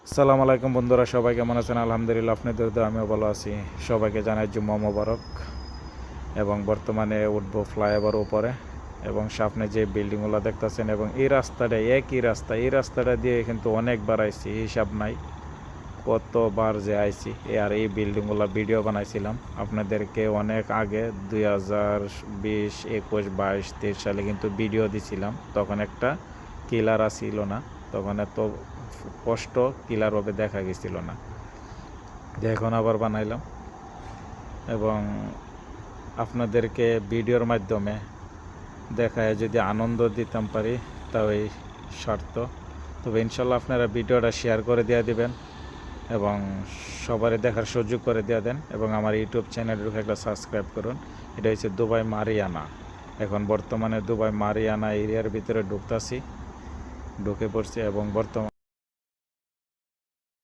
আসসালামু আলাইকুম বন্ধুরা, সবাই কেমন আছেন? আলহামদুলিল্লাহ, আপনাদের দোয়ায় আমিও ভালো আছি। সবাইকে জানাই জুম্মা মোবারক। এবং বর্তমানে উঠবো ফ্লাইওভার উপরে, এবং সামনে যে বিল্ডিংগুলো দেখতেছেন, এবং এই রাস্তাটা একই রাস্তা, এই রাস্তাটা দিয়ে কিন্তু অনেকবার আইছি, হিসাব নাই কতবার যে আইছি। আর এই বিল্ডিংগুলো ভিডিও বানাইছিলাম আপনাদেরকে অনেক আগে, 2020, 21, 22, 23 সালে কিন্তু ভিডিও দিছিলাম। তখন একটা কিলার আসিল না, তখন এত স্পষ্ট ক্লিয়ারভাবে দেখা গেছিল না, যে এখন আবার বানাইলাম এবং আপনাদেরকে ভিডিওর মাধ্যমে দেখায় যদি আনন্দ দিতাম পারি তাই স্বার্থ। তবে ইনশাল্লাহ আপনারা ভিডিওটা শেয়ার করে দিয়ে দিবেন এবং সবারই দেখার সুযোগ করে দিয়ে দেন, এবং আমার ইউটিউব চ্যানেলটাকে একটা সাবস্ক্রাইব করুন। এটা হচ্ছে দুবাই মারিয়ানা। এখন বর্তমানে দুবাই মারিয়ানা এরিয়ার ভিতরে ঢুকে পড়ছি এবং বর্তমানে